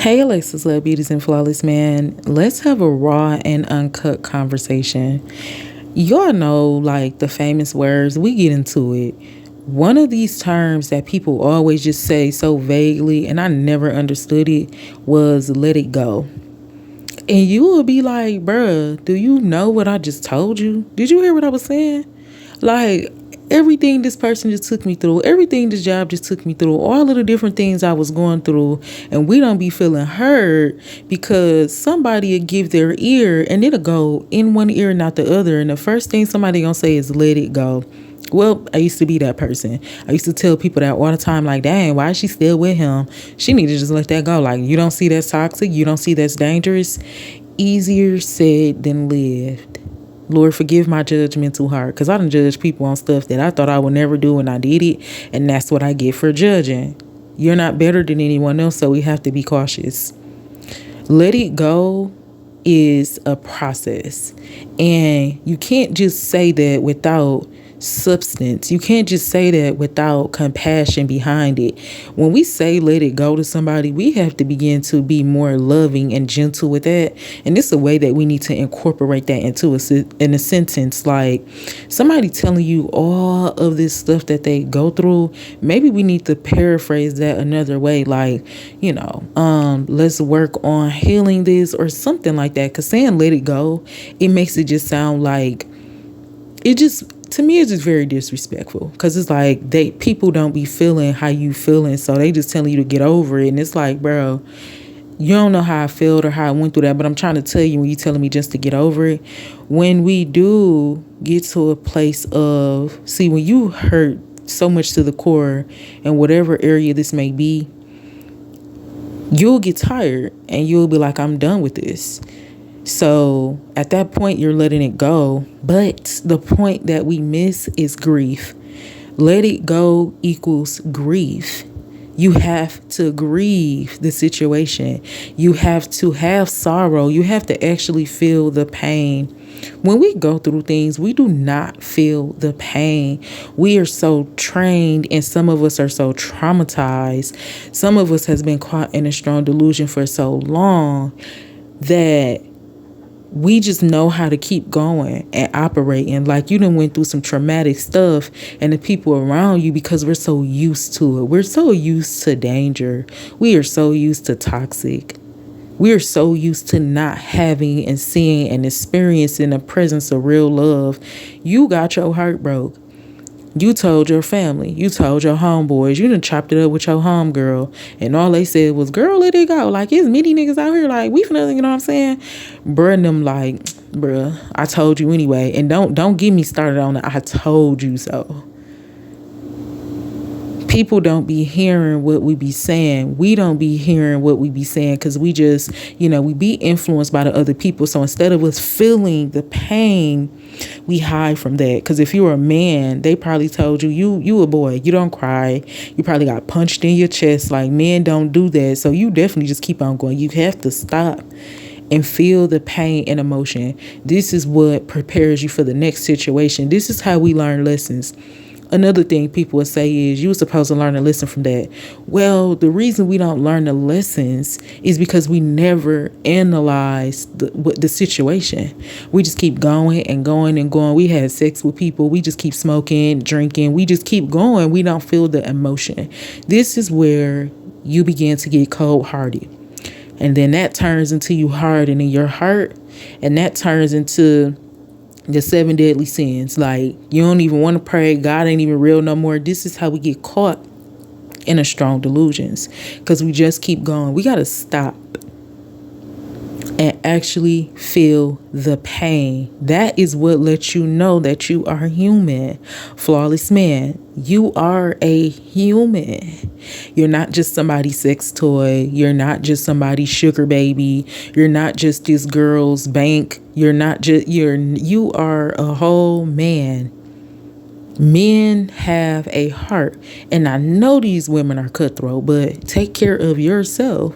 Hey, Alexus, love beauties and flawless man. Let's have a raw and uncut conversation. Y'all know, like the famous words, we get into it. One of these terms that people always just say so vaguely, and I never understood it, was let it go. And you will be like, bruh, do you know what I just told you? Did you hear what I was saying? Like, everything this person just took me through, everything this job just took me through, all of the different things I was going through, and we don't be feeling heard because somebody will give their ear and it'll go in one ear, not the other. And the first thing somebody gonna say is let it go. Well, I used to be that person. I used to tell people that all the time, like, dang, why is she still with him? She need to just let that go. Like, you don't see that's toxic? You don't see that's dangerous? Easier said than lived. Lord, forgive my judgmental heart, because I done judge people on stuff that I thought I would never do and I did it, and that's what I get for judging. You're not better than anyone else, so we have to be cautious. Let it go is a process, and you can't just say that without substance. You can't just say that without compassion behind it. When we say let it go to somebody, we have to begin to be more loving and gentle with that. And this is a way that we need to incorporate that into in a sentence. Like somebody telling you all of this stuff that they go through, maybe we need to paraphrase that another way. Like, let's work on healing this or something like that. Because saying let it go, it makes it just sound like to me, it's just very disrespectful, because it's like people don't be feeling how you feeling, so they just telling you to get over it. And it's like, bro, you don't know how I felt or how I went through that, but I'm trying to tell you when you telling me just to get over it. When we do get to a place of, when you hurt so much to the core in whatever area this may be, you'll get tired and you'll be like, I'm done with this. So at that point, you're letting it go. But the point that we miss is grief. Let it go equals grief. You have to grieve the situation. You have to have sorrow. You have to actually feel the pain. When we go through things, we do not feel the pain. We are so trained, and some of us are so traumatized. Some of us has been caught in a strong delusion for so long that we just know how to keep going and operating. Like you done went through some traumatic stuff, and the people around you, because we're so used to it. We're so used to danger. We are so used to toxic. We are so used to not having and seeing and experiencing the presence of real love. You got your heart broke. You told your family, you told your homeboys, you done chopped it up with your homegirl, and all they said was, girl, let it go. Like, it's many niggas out here, like, we finna, you know what I'm saying? Bruh, and them like, bruh, I told you anyway. And don't get me started on it. I told you so. People don't be hearing what we be saying. We don't be hearing what we be saying because we just, we be influenced by the other people. So instead of us feeling the pain, we hide from that. Because if you're a man, they probably told you a boy, you don't cry. You probably got punched in your chest. Like, men don't do that. So you definitely just keep on going. You have to stop and feel the pain and emotion. This is what prepares you for the next situation. This is how we learn lessons. Another thing people would say is, you were supposed to learn a lesson from that. Well, the reason we don't learn the lessons is because we never analyze the situation. We just keep going and going and going. We had sex with people. We just keep smoking, drinking. We just keep going. We don't feel the emotion. This is where you begin to get cold-hearted. And then that turns into you hardening your heart. And that turns into the 7 deadly sins. Like, you don't even want to pray. God ain't even real no more. This is how we get caught in a strong delusions, because we just keep going. We got to stop and actually feel the pain. That is what lets you know that you are human. Flawless man, you are a human. You're not just somebody's sex toy. You're not just somebody's sugar baby. You're not just this girl's bank. You are a whole man. Men have a heart. And I know these women are cutthroat, but take care of yourself.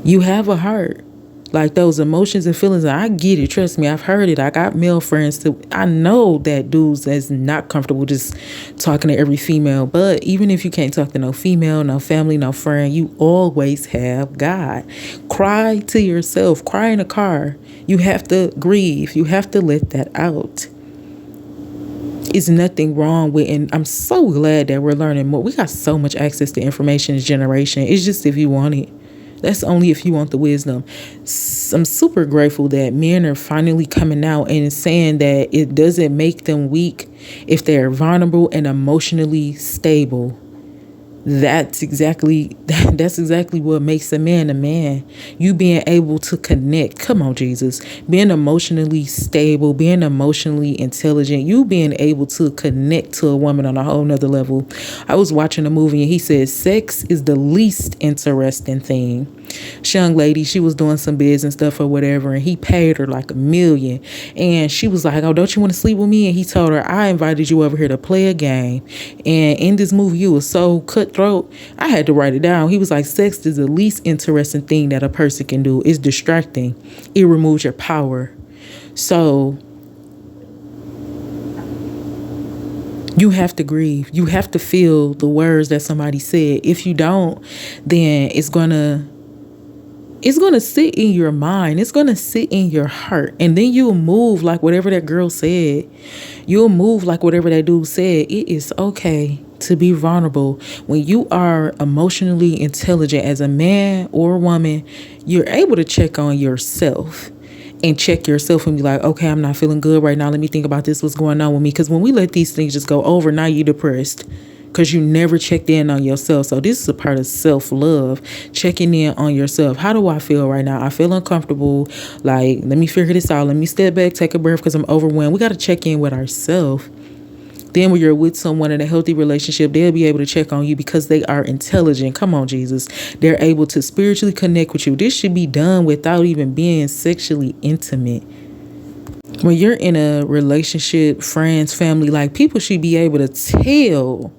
You have a heart. Like those emotions and feelings, I get it. Trust me, I've heard it. I got male friends too. I know that dudes that's not comfortable just talking to every female. But even if you can't talk to no female, no family, no friend, you always have God. Cry to yourself. Cry in a car. You have to grieve. You have to let that out. It's nothing wrong with, and I'm so glad that we're learning more. We got so much access to information this generation. It's just if you want it. That's only if you want the wisdom. I'm super grateful that men are finally coming out and saying that it doesn't make them weak if they're vulnerable and emotionally stable. That's exactly what makes a man a man. You being able to connect. Come on, Jesus. Being emotionally stable, being emotionally intelligent, you being able to connect to a woman on a whole nother level. I was watching a movie and he said sex is the least interesting thing. This young lady, she was doing some bids and stuff or whatever, and he paid her like $1 million. And she was like, "Oh, don't you want to sleep with me?" And he told her, "I invited you over here to play a game. And in this movie, you was so cutthroat, I had to write it down." He was like, sex is the least interesting thing that a person can do. It's distracting. It removes your power. So you have to grieve. You have to feel the words that somebody said. If you don't, then it's gonna sit in your mind. It's going to sit in your heart. And then you'll move like whatever that girl said. You'll move like whatever that dude said. It is okay to be vulnerable. When you are emotionally intelligent as a man or a woman, you're able to check on yourself and check yourself and be like, okay, I'm not feeling good right now. Let me think about this. What's going on with me? Because when we let these things just go over, now you're depressed. Because you never checked in on yourself. So this is a part of self-love, checking in on yourself. How do I feel right now? I feel uncomfortable. Like, let me figure this out. Let me step back, take a breath because I'm overwhelmed. We got to check in with ourselves. Then when you're with someone in a healthy relationship, they'll be able to check on you because they are intelligent. Come on, Jesus. They're able to spiritually connect with you. This should be done without even being sexually intimate. When you're in a relationship, friends, family, like people should be able to tell.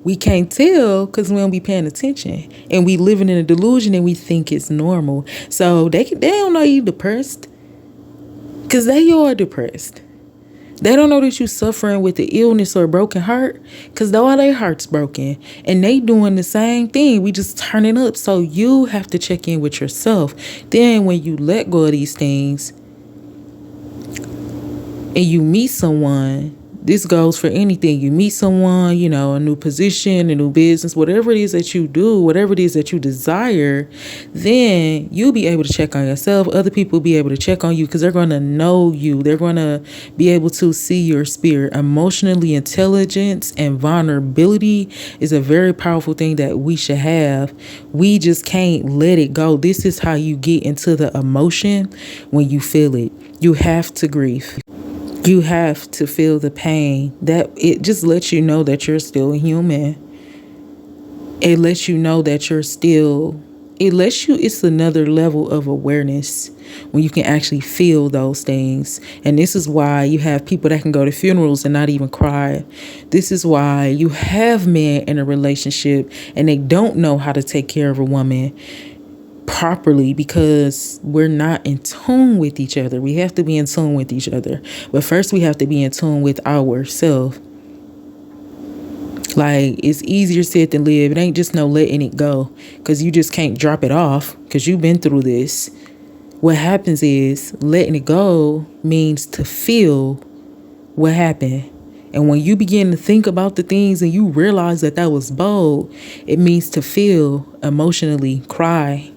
We can't tell because we don't be paying attention, and we living in a delusion and we think it's normal. So they don't know you depressed because they are depressed. They don't know that you suffering with the illness or a broken heart because all their heart's broken and they doing the same thing. We just turning up. So you have to check in with yourself. Then when you let go of these things and you meet someone, this goes for anything. You meet someone, a new position, a new business, whatever it is that you do, whatever it is that you desire, then you'll be able to check on yourself. Other people will be able to check on you because they're going to know you. They're going to be able to see your spirit. Emotionally intelligence and vulnerability is a very powerful thing that we should have. We just can't let it go. This is how you get into the emotion when you feel it. You have to grieve. You have to feel the pain. That it just lets you know that you're still human. It lets you know that it's another level of awareness when you can actually feel those things. And this is why you have people that can go to funerals and not even cry. This is why you have men in a relationship and they don't know how to take care of a woman properly because we're not in tune with each other. We have to be in tune with each other. But first we have to be in tune with ourselves. Like, it's easier said than live. It ain't just no letting it go because you just can't drop it off because you've been through this. What happens is letting it go means to feel what happened. And when you begin to think about the things and you realize that was bold, it means to feel emotionally, cry.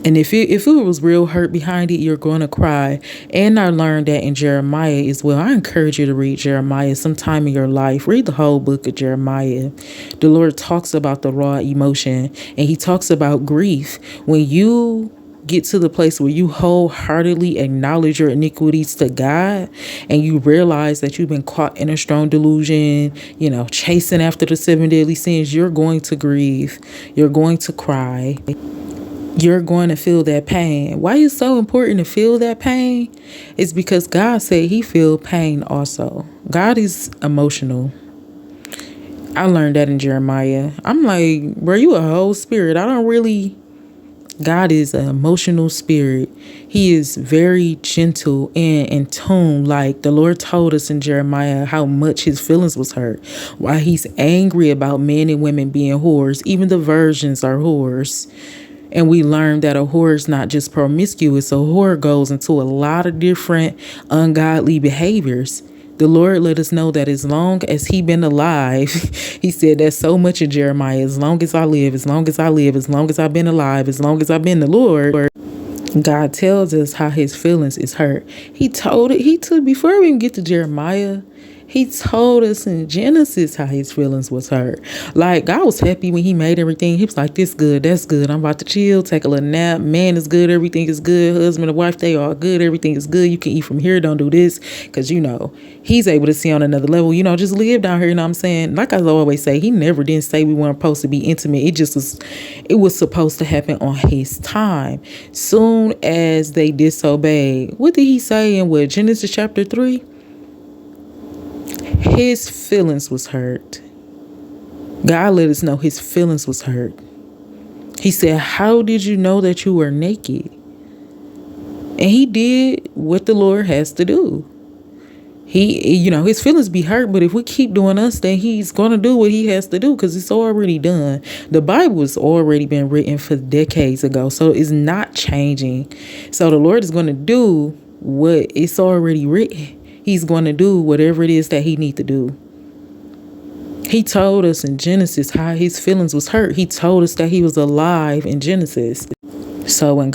And if it was real hurt behind it, you're going to cry. And I learned that in Jeremiah as well. I encourage you to read Jeremiah sometime in your life. Read the whole book of Jeremiah. The Lord talks about the raw emotion and he talks about grief. When you get to the place where you wholeheartedly acknowledge your iniquities to God and you realize that you've been caught in a strong delusion, chasing after the 7 deadly sins, you're going to grieve. You're going to cry. You're going to feel that pain. Why it's so important to feel that pain is because God said he feel pain also. God is emotional. I learned that in Jeremiah. I'm like, bro, you a whole spirit. I don't really God is an emotional spirit. He is very gentle and in tune. Like the Lord told us in Jeremiah how much his feelings was hurt. Why he's angry about men and women being whores. Even the virgins are whores. And we learned that a whore is not just promiscuous. A whore goes into a lot of different ungodly behaviors. The Lord let us know that as long as he been alive, he said that so much in Jeremiah, as long as I live, as long as I live, as long as I've been alive, as long as I've been the Lord, God tells us how his feelings is hurt. Before we even get to Jeremiah, he told us in Genesis how his feelings was hurt. Like, God was happy when he made everything. He was like, this good, that's good. I'm about to chill, take a little nap. Man is good, everything is good. Husband and wife, they are good, everything is good. You can eat from here, don't do this. Because, he's able to see on another level. Just live down here, you know what I'm saying? Like I always say, he never didn't say we weren't supposed to be intimate. It was supposed to happen on his time. Soon as they disobeyed, what did he say in Genesis chapter 3? His feelings was hurt. God let us know his feelings was hurt. He said, how did you know that you were naked? And he did what the Lord has to do. His feelings be hurt, but if we keep doing us, then he's going to do what he has to do because it's already done. The Bible has already been written for decades ago, so it's not changing. So the Lord is going to do what it's already written. He's going to do whatever it is that he needs to do. He told us in Genesis how his feelings was hurt. He told us that he was alive in Genesis. So when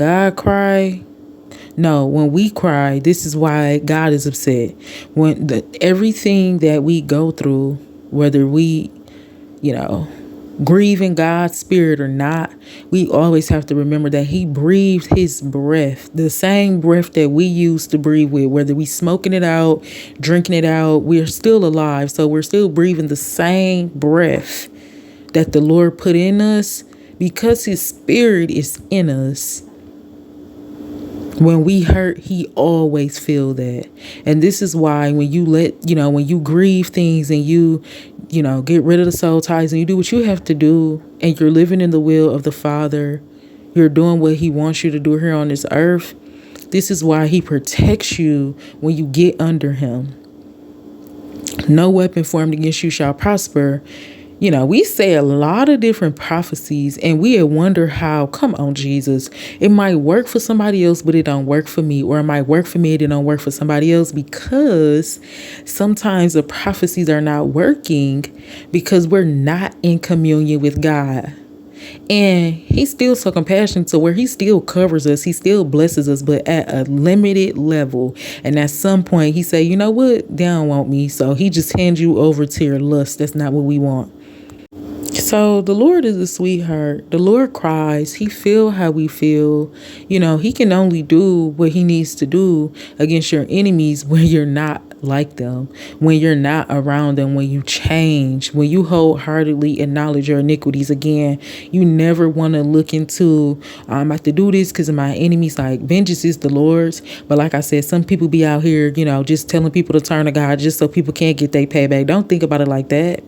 we cry, this is why God is upset. Everything that we go through, whether we, grieve in God's spirit or not, we always have to remember that he breathed his breath, the same breath that we used to breathe with, whether we smoking it out, drinking it out, we're still alive. So we're still breathing the same breath that the Lord put in us because his spirit is in us. When we hurt, he always feel that. And this is why when you grieve things and you get rid of the soul ties and you do what you have to do and you're living in the will of the Father, you're doing what he wants you to do here on this earth. This is why he protects you when you get under him. No weapon formed against you shall prosper. We say a lot of different prophecies and we wonder how, come on, Jesus, it might work for somebody else, but it don't work for me. Or it might work for me, it don't work for somebody else, because sometimes the prophecies are not working because we're not in communion with God. And he's still so compassionate to where he still covers us. He still blesses us, but at a limited level. And at some point he say, you know what? They don't want me. So he just hands you over to your lust. That's not what we want. So the Lord is a sweetheart. The Lord cries. He feel how we feel. He can only do what he needs to do against your enemies when you're not like them, when you're not around them, when you change, when you wholeheartedly acknowledge your iniquities. Again, you never want to look into, I have to do this because of my enemies. Like, vengeance is the Lord's. But like I said, some people be out here, just telling people to turn to God just so people can't get their payback. Don't think about it like that.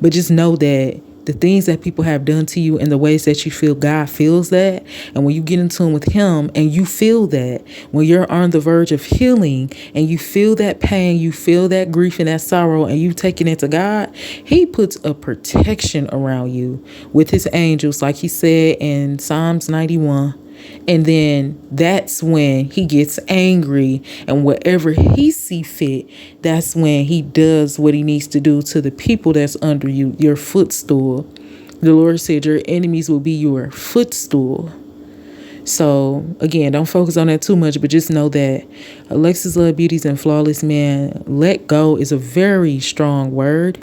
But just know that the things that people have done to you and the ways that you feel, God feels that. And when you get in tune with him and you feel that, when you're on the verge of healing and you feel that pain, you feel that grief and that sorrow, and you taking it to God, he puts a protection around you with his angels, like he said in Psalms 91. And then that's when he gets angry, and whatever he see fit, that's when he does what he needs to do to the people that's under you, your footstool. The Lord said your enemies will be your footstool. So again, don't focus on that too much, but just know that Alexus Love Beauties and Flawless Man, let go is a very strong word,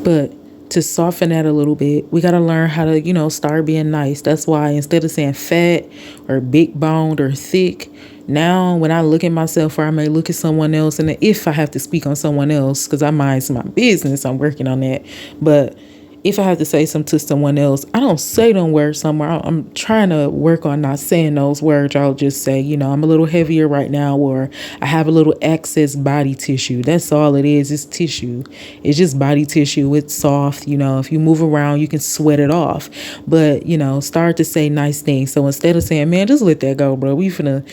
but to soften that a little bit, we got to learn how to, start being nice. That's why instead of saying fat or big boned or thick, now when I look at myself, or I may look at someone else, and if I have to speak on someone else, because I mind my business, I'm working on that. But if I have to say something to someone else, I don't say them words somewhere. I'm trying to work on not saying those words. I'll just say, I'm a little heavier right now, or I have a little excess body tissue. That's all it is. It's tissue. It's just body tissue. It's soft. If you move around, you can sweat it off. But, start to say nice things. So instead of saying, man, just let that go, bro. We finna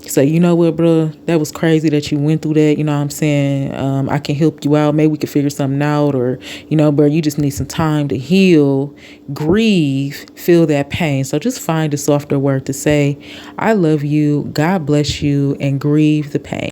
say, you know what, bro, that was crazy that you went through that. You know what I'm saying? I can help you out. Maybe we can figure something out. Or, bro, you just need some time to heal, grieve, feel that pain. So just find a softer word to say. I love you. God bless you, and grieve the pain.